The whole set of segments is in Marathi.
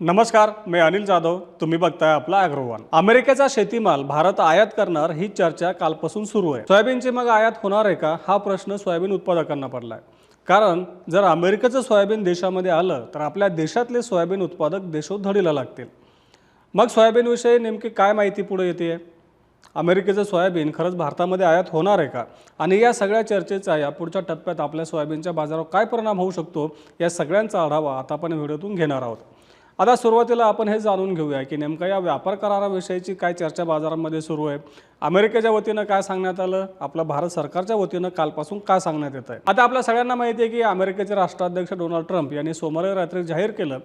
नमस्कार, मी अनिल जाधव. तुम्ही बघताय आपला अॅग्रोवन. अमेरिकेचा शेतीमाल भारत आयात करणार ही चर्चा कालपासून सुरू आहे. सोयाबीनची मग आयात होणार आहे का हा प्रश्न सोयाबीन उत्पादकांना पडलाय. कारण जर अमेरिकेचं सोयाबीन देशामध्ये आलं तर आपल्या देशातले सोयाबीन उत्पादक देशोधडीला लागतील. मग सोयाबीनविषयी नेमकी काय माहिती पुढे येते? अमेरिकेचं सोयाबीन खरंच भारतामध्ये आयात होणार आहे का? आणि या सगळ्या चर्चेचा या पुढच्या टप्प्यात आपल्या सोयाबीनच्या बाजारावर काय परिणाम होऊ शकतो या सगळ्यांचा आढावा आता आपण व्हिडिओतून घेणार आहोत. आता सुरुवातीला आपण हे जाणून घेऊया की नेमका या व्यापार कराराविषयीची काय चर्चा बाजारामध्ये सुरू आहे. अमेरिकेच्या वतीनं काय सांगण्यात आलं, आपलं भारत सरकारच्या वतीनं कालपासून काय सांगण्यात येत आहे. आता आपल्या सगळ्यांना माहिती आहे की अमेरिकेचे राष्ट्राध्यक्ष डोनाल्ड ट्रम्प यांनी सोमवारी रात्री जाहीर केलं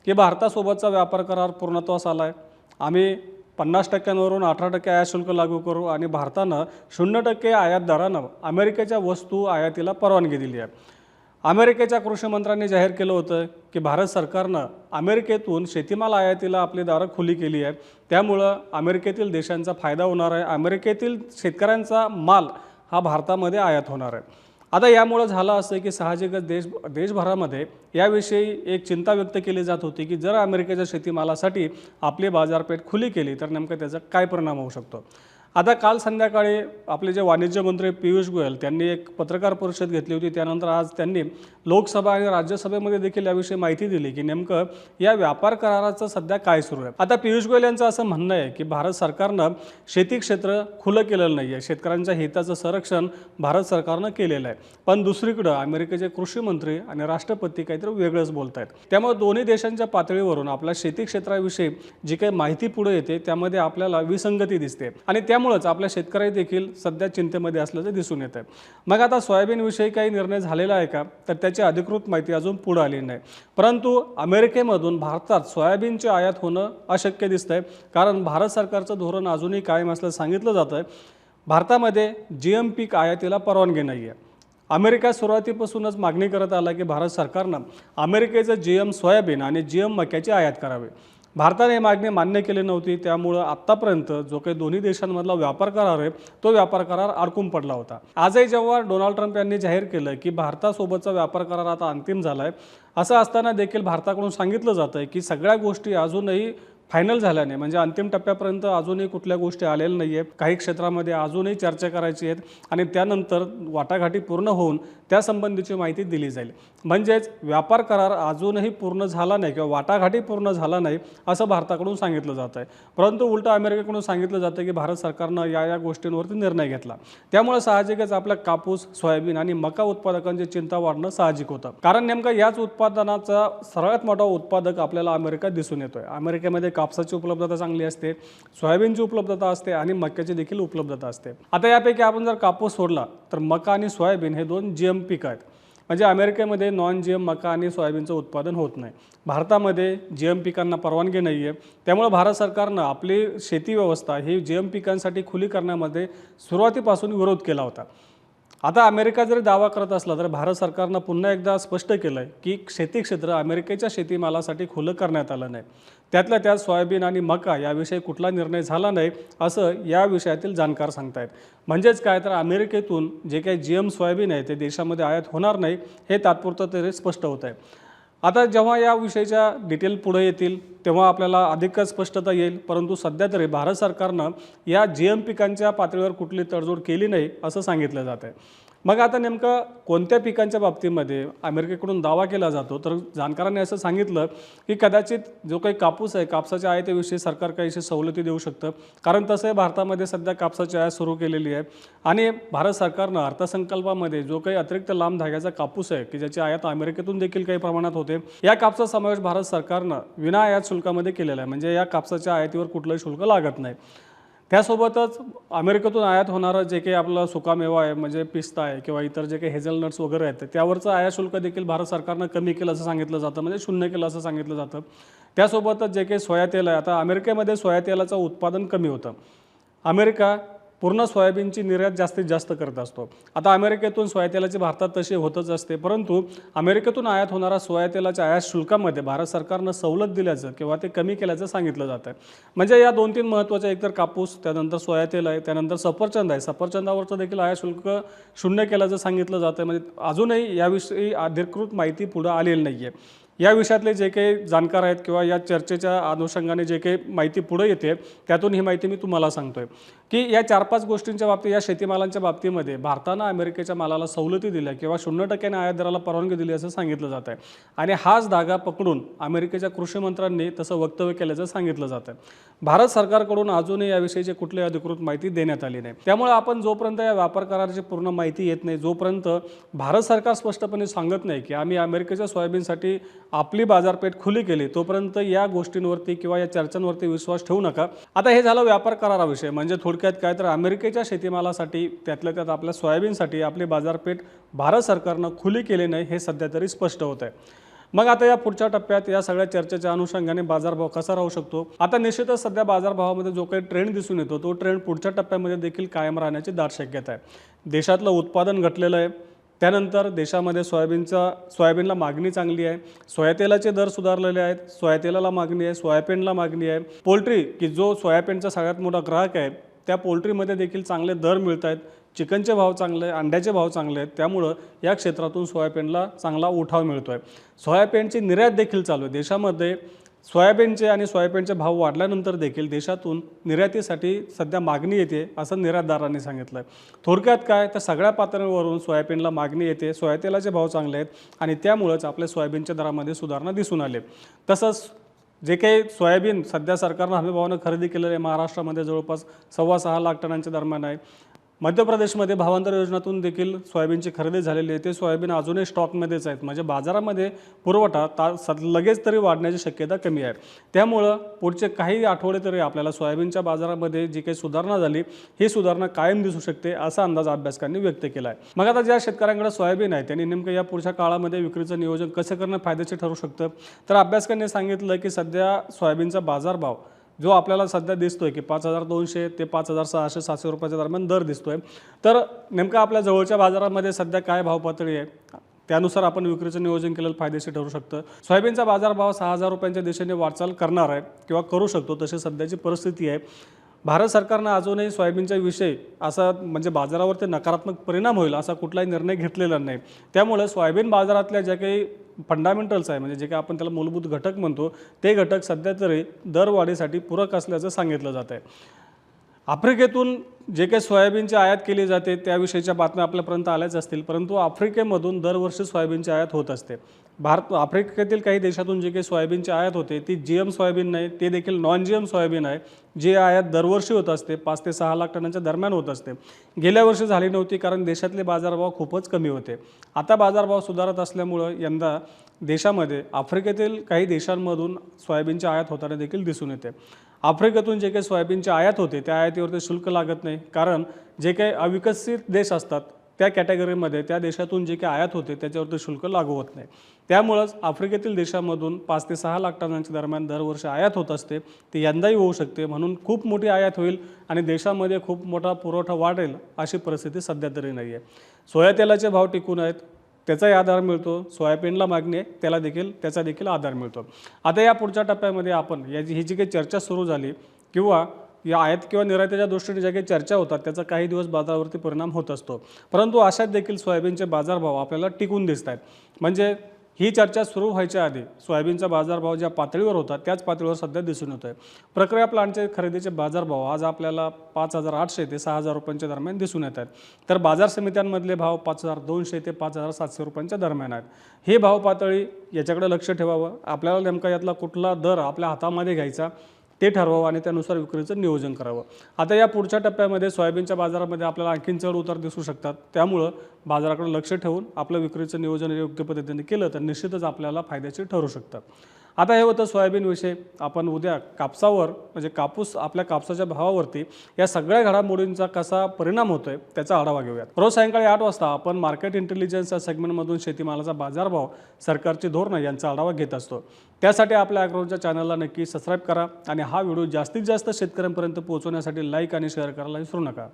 की भारतासोबतचा व्यापार करार पूर्णत्वास आला आहे. आम्ही 50% 18% आयात शुल्क लागू करू आणि भारतानं 0% आयात दरानं अमेरिकेच्या वस्तू आयातीला परवानगी दिली आहे. अमेरिकेच्या कृषी मंत्र्यांनी जाहीर केलं होतं की भारत सरकारनं अमेरिकेतून शेतीमाल आयातीला आपली दारं खुली केली आहे. त्यामुळं अमेरिकेतील देशांचा फायदा होणार आहे. अमेरिकेतील शेतकऱ्यांचा माल हा भारतामध्ये आयात होणार आहे. आता यामुळं झालं असं की साहजिकच देशभरामध्ये याविषयी एक चिंता व्यक्त केली जात होती की जर अमेरिकेच्या शेतीमालासाठी आपली बाजारपेठ खुली केली तर नेमकं त्याचा काय परिणाम होऊ शकतो. आता काल संध्याकाळी आपले जे वाणिज्य मंत्री पियुष गोयल त्यांनी एक पत्रकार परिषद घेतली होती. त्यानंतर आज त्यांनी लोकसभा आणि राज्यसभेमध्ये देखील याविषयी माहिती दिली की नेमकं या व्यापार कराराचं सध्या काय सुरू आहे. आता पियुष गोयल यांचं असं म्हणणं आहे की भारत सरकारनं शेती क्षेत्र खुलं केलेलं नाही आहे. शेतकऱ्यांच्या हिताचं संरक्षण भारत सरकारनं केलेलं आहे. पण दुसरीकडं अमेरिकेचे कृषी मंत्री आणि राष्ट्रपती काहीतरी वेगळंच बोलत आहेत. त्यामुळे दोन्ही देशांच्या पातळीवरून आपल्या शेती क्षेत्राविषयी जी काही माहिती पुढे येते त्यामध्ये आपल्याला विसंगती दिसते आणि त्यामुळेच आपल्या शेतकरी देखील सध्या चिंतेमध्ये असल्याचं दिसून येत आहे. मग आता सोयाबीनविषयी काही निर्णय झालेला आहे का, तर त्याची अधिकृत माहिती अजून पुढे आली नाही. परंतु अमेरिकेमधून भारतात सोयाबीनची आयात होणं अशक्य दिसतंय. कारण भारत सरकारचं धोरण अजूनही कायम असल्याचं सांगितलं जातं आहे. भारतामध्ये GM पीक आयातीला परवानगी नाही आहे. अमेरिका सुरुवातीपासूनच मागणी करत आला की भारत सरकारनं अमेरिकेचं GM सोयाबीन आणि GM मक्याची आयात करावी. भारताने ही मागणी मान्य केली नव्हती. त्यामुळं आत्तापर्यंत जो काही दोन्ही देशांमधला व्यापार करार आहे तो व्यापार करार अडकून पडला होता. आजही जेव्हा डोनाल्ड ट्रम्प यांनी जाहीर केलं की भारतासोबतचा व्यापार करार आता अंतिम झाला आहे, असं असताना देखील भारताकडून सांगितलं जातं की सगळ्या गोष्टी अजूनही फायनल झाल्या नाही, म्हणजे अंतिम टप्प्यापर्यंत अजूनही कुठल्या गोष्टी आलेल्या नाही आहेत. काही क्षेत्रामध्ये अजूनही चर्चा करायची आहेत आणि त्यानंतर वाटाघाटी पूर्ण होऊन त्यासंबंधीची माहिती दिली जाईल. म्हणजेच व्यापार करार अजूनही पूर्ण झाला नाही किंवा वाटाघाटी पूर्ण झाला नाही असं भारताकडून सांगितलं जात आहे. परंतु उलटं अमेरिकेकडून सांगितलं जातं की भारत सरकारनं या गोष्टींवरती निर्णय घेतला. त्यामुळे साहजिकच आपल्या कापूस, सोयाबीन आणि मका उत्पादकांची चिंता वाढणं साहजिक होतं. कारण नेमका याच उत्पादनाचा सर्वात मोठा उत्पादक आपल्याला अमेरिका दिसून येतोय. अमेरिकेमध्ये कापसाची उपलब्धता चांगली असते, सोयाबीनची उपलब्धता असते आणि मक्याची देखील उपलब्धता असते. आता यापैकी आपण जर कापूस सोडला तर मका आणि सोयाबीन हे 2 GM पीक आहेत. म्हणजे अमेरिकेमध्ये नॉन GM मका आणि सोयाबीनचं उत्पादन होत नाही. भारतामध्ये GM पिकांना परवानगी नाही आहे. त्यामुळे भारत सरकारनं आपली शेती व्यवस्था ही GM पिकांसाठी खुली करण्यामध्ये सुरुवातीपासून विरोध केला होता. आता अमेरिका जरी दावा करत असला तर भारत सरकारनं पुन्हा एकदा स्पष्ट केलं आहे की शेती क्षेत्र अमेरिकेच्या शेतीमालासाठी खुलं करण्यात आलं नाही. त्यातल्या त्यात सोयाबीन आणि मका याविषयी कुठला निर्णय झाला नाही असं या विषयातील जाणकार सांगतायत. म्हणजेच काय तर अमेरिकेतून जे काही GM सोयाबीन आहे ते देशामध्ये आयात होणार नाही हे तात्पुरतं तरी स्पष्ट होत आहे. आता जेव्हा या विषयीच्या डिटेल पुढे येतील तेव्हा आपल्याला अधिकच स्पष्टता येईल. परंतु सध्या तरी भारत सरकारनं या GM पिकांच्या पातळीवर कुठली तडजोड केली नाही असं सांगितलं जात आहे. मग आता नेमकं कोणत्या पिकांच्या बाबतीमध्ये अमेरिकेकडून दावा केला जातो, तर जाणकारांनी असं सांगितलं की कदाचित जो काही कापूस आहे कापसाच्या आयातीविषयी सरकार काहीशी सवलती देऊ शकतं. कारण तसंही भारतामध्ये सध्या कापसाची आयात सुरू केलेली आहे आणि भारत सरकारनं अर्थसंकल्पामध्ये जो काही अतिरिक्त लांब धाग्याचा कापूस आहे की ज्याची आयात अमेरिकेतून देखील काही प्रमाणात होते, या कापसाचा समावेश भारत सरकारनं विना आयात शुल्कामध्ये केलेला आहे. म्हणजे या कापसाच्या आयातीवर कुठलंही शुल्क लागत नाही. त्यासोबतच अमेरिकेतून आयात होणारं जे काही आपलं सुकामेवा आहे म्हणजे पिस्ता आहे किंवा इतर जे काही हेझलनट्स वगैरे आहेत त्यावरचं आयात शुल्क देखील भारत सरकारनं कमी केलं असं सांगितलं जातं, म्हणजे 0 केलं असं सांगितलं जातं. त्यासोबतच जे काही सोया तेल आहे, आता अमेरिकेमध्ये सोया तेलाचं उत्पादन कमी होतं. अमेरिका पूर्ण सोयाबीनची निर्यात जास्तीत जास्त करत असतो. आता अमेरिकेतून सोयातेलाची भारतात तशी होतच असते, परंतु अमेरिकेतून आयात होणारा सोयातेलाच्या आयात शुल्कामध्ये भारत सरकारनं सवलत दिल्याचं किंवा ते कमी केल्याचं सांगितलं जातं. म्हणजे या 2-3 महत्त्वाच्या, एकतर कापूस, त्यानंतर सोयातेल आहे, त्यानंतर सफरचंद आहे, सफरचंदावरचं देखील आयात शुल्क 0 केल्याचं सांगितलं जातं. म्हणजे अजूनही याविषयी अधिकृत माहिती पुढे आलेली नाही आहे. या विषयातले जे काही जाणकार आहेत किंवा या चर्चेच्या अनुषंगाने जे काही माहिती पुढे येते त्यातून ही माहिती मी तुम्हाला सांगतोय की या 4-5 गोष्टींच्या बाबतीत, या शेतीमालांच्या बाबतीमध्ये भारतानं अमेरिकेच्या मालाला सवलती दिल्या किंवा 0% आयात दराला परवानगी दिली असं सांगितलं जात आहे आणि हाच धागा पकडून अमेरिकेच्या कृषी मंत्र्यांनी तसं वक्तव्य केल्याचं सांगितलं जातं. भारत सरकारकडून अजूनही याविषयीची कुठलीही अधिकृत माहिती देण्यात आली नाही. त्यामुळे आपण जोपर्यंत या व्यापार कराराची पूर्ण माहिती येत नाही, जोपर्यंत भारत सरकार स्पष्टपणे सांगत नाही की आम्ही अमेरिकेच्या सोयाबीनसाठी आपली बाजारपेठ खुली केली, तोपर्यंत या गोष्टींवरती किंवा या चर्चांवरती विश्वास ठेवू नका. आता हे झालं व्यापार कराराविषयी. म्हणजे थोडक्यात काय तर अमेरिकेच्या शेतीमालासाठी, त्यातल्या त्यात आपल्या सोयाबीनसाठी आपली बाजारपेठ भारत सरकारनं खुली केली नाही हे सध्या तरी स्पष्ट होत आहे. मग आता या पुढच्या टप्प्यात या सगळ्या चर्चेच्या अनुषंगाने बाजारभाव कसा राहू शकतो? आता निश्चितच सध्या बाजारभावामध्ये जो काही ट्रेंड दिसून येतो तो ट्रेंड पुढच्या टप्प्यामध्ये देखील कायम राहण्याची दाट शक्यता आहे. देशातलं उत्पादन घटलेलं आहे, त्यानंतर देशामध्ये सोयाबीनला मागणी चांगली आहे, सोयातेलाचे दर सुधारलेले आहेत, सोयातेलाला मागणी आहे, सोयाबीनला मागणी आहे. पोल्ट्री की जो सोयाबीनचा सगळ्यात मोठा ग्राहक आहे त्या पोल्ट्रीमध्ये देखील चांगले दर मिळत आहेत. चिकनचे भाव चांगले आहे, अंड्याचे भाव चांगले आहेत, त्यामुळं या क्षेत्रातून सोयाबीनला चांगला उठाव मिळतो आहे. सोयाबीनची निर्यात देखील चालू आहे. देशामध्ये सोयाबीनचे आणि सोयाबीनचे भाव वाढल्यानंतर देखील देशातून निर्यातीसाठी सध्या मागणी येते असं निर्यातदारांनी सांगितलं आहे. थोडक्यात काय तर सगळ्या पातळीवरून सोयाबीनला मागणी येते, सोयातेलाचे भाव चांगले आहेत आणि त्यामुळंच आपल्या सोयाबीनच्या दरामध्ये सुधारणा दिसून आली. तसंच जे काही सोयाबीन सध्या सरकारनं हमीभावानं खरेदी केलेलं आहे महाराष्ट्रामध्ये जवळपास 6.25 लाख टनांच्या दरम्यान आहे. मध्य प्रदेशमध्ये भावांतर योजनेतून देखील सोयाबीनची खरेदी झालेली आहे. ते सोयाबीन अजूनही स्टॉकमध्येच आहेत. म्हणजे बाजारामध्ये पुरवठा लगेच तरी वाढण्याची शक्यता कमी आहे. त्यामुळं पुढचे काही आठवडे तरी आपल्याला सोयाबीनच्या बाजारामध्ये जी काही सुधारणा झाली ही सुधारणा कायम दिसू शकते असा अंदाज अभ्यासकांनी व्यक्त केला आहे. मग आता ज्या शेतकऱ्यांकडे सोयाबीन आहे त्यांनी नेमकं या पुढच्या काळामध्ये विक्रीचं नियोजन कसं करणं फायदेशीर ठरू शकतं? तर अभ्यासकांनी सांगितलं की सध्या सोयाबीनचा बाजारभाव जो आपल्याला सध्या दिसतोय की 5,200 ते 5,600-700 रुपयाच्या दरम्यान दर दिसतोय. तर नेमका आपल्या जवळच्या बाजारामध्ये सध्या काय भाव पातळी आहे त्यानुसार आपण विक्रीचं नियोजन केलेलं फायदेशीर ठरू शकतं. सोयाबीनचा बाजारभाव 6,000 रुपयांच्या दिशेने वाटचाल करणार आहे किंवा करू शकतो तशी सध्याची परिस्थिती आहे. भारत सरकारनं अजूनही सोयाबीनच्या विषयी असा म्हणजे बाजारावरती नकारात्मक परिणाम होईल असा कुठलाही निर्णय घेतलेला नाही. त्यामुळे सोयाबीन बाजारातल्या ज्या काही फंडामेंटल्स आहे म्हणजे जे काही आपण त्याला मूलभूत घटक म्हणतो ते घटक सध्या तरी दरवाढीसाठी पूरक असल्याचं सांगितलं जात आहे. आफ्रिकेतून जे काही सोयाबीनची आयात केली जाते त्याविषयीच्या बातम्या आपल्यापर्यंत आल्याच असतील, परंतु आफ्रिकेमधून दरवर्षी सोयाबीनची आयात होत असते. आफ्रिकेतील काही देशातून जे काही सोयाबीनची आयात होते ती GM सोयाबीन नाही, ते देखील नॉन GM सोयाबीन आहे. जी आयात दरवर्षी होत असते 5 ते 6 लाख टनांच्या दरम्यान होत असते. गेल्या वर्षी झाली नव्हती कारण देशातले बाजारभाव खूपच कमी होते. आता बाजारभाव सुधारत असल्यामुळं यंदा देशामध्ये आफ्रिकेतील काही देशांमधून सोयाबीनची आयात होताना देखील दिसून येते. आफ्रिकेतून जे काही सोयाबीनची आयात होते त्या आयातीवरती शुल्क लागत नाही कारण जे काही अविकसित देश असतात त्या कॅटेगरीमध्ये त्या देशातून जे काही आयात होते त्याच्यावरती शुल्क लागू होत नाही. त्यामुळंच आफ्रिकेतील देशामधून 5 ते 6 लाख टनांच्या दरम्यान दरवर्षी आयात होत असते. ती यंदाही होऊ शकते, म्हणून खूप मोठी आयात होईल आणि देशामध्ये खूप मोठा पुरवठा वाढेल अशी परिस्थिती सध्या तरी नाही आहे. सोयातेलाचे भाव टिकून आहेत, त्याचाही आधार मिळतो. सोयाबीनला मागणी आहे त्याचा देखील आधार मिळतो. आता या पुढच्या टप्प्यामध्ये आपण ही जी काही चर्चा सुरू झाली किंवा या आयात किंवा निर्यातीच्या दृष्टीने ज्या काही चर्चा होतात त्याचा काही दिवस बाजारावरती परिणाम होत असतो, परंतु अशात देखील सोयाबीनचे बाजारभाव आपल्याला टिकून दिसत आहेत. म्हणजे ही चर्चा सुरू व्हायच्या आधी सोयाबीनचा बाजारभाव ज्या पातळीवर होता त्याच पातळीवर सध्या दिसून येतो आहे. प्रक्रिया प्लांटचे खरेदीचे बाजारभाव आज आपल्याला 5,800 ते 6,000 रुपयांच्या दरम्यान दिसून येत आहेत. तर बाजार समित्यांमधले भाव 5,200 ते 5,700 रुपयांच्या दरम्यान आहेत. हे भाव पातळी याच्याकडे लक्ष ठेवावं. आपल्याला नेमका यातला कुठला दर आपल्या हातामध्ये घ्यायचा ते ठरवावं आणि त्यानुसार विक्रीचं नियोजन करावं. आता या पुढच्या टप्प्यामध्ये सोयाबीनच्या बाजारामध्ये आपल्याला आणखीन चढ उतार दिसू शकतात. त्यामुळं बाजाराकडे लक्ष ठेवून आपलं विक्रीचं नियोजन योग्य पद्धतीने केलं तर निश्चितच आपल्याला फायद्याचे ठरू शकतं. आता हे होतं सोयाबीनविषयी. आपण उद्या कापसावर म्हणजे आपल्या कापसाच्या भावावरती या सगळ्या घडामोडींचा कसा परिणाम होतोय त्याचा आढावा घेऊयात. रोज सायंकाळी 8 वाजता आपण मार्केट इंटेलिजन्स या सेगमेंटमधून शेतीमालाचा बाजारभाव, सरकारची धोरणं यांचा आढावा घेत असतो. त्यासाठी आपल्या ॲग्रोच्या चॅनलला नक्की सबस्क्राईब करा आणि हा व्हिडिओ जास्तीत जास्त शेतकऱ्यांपर्यंत पोहोचवण्यासाठी लाईक आणि शेअर करायला विसरू नका.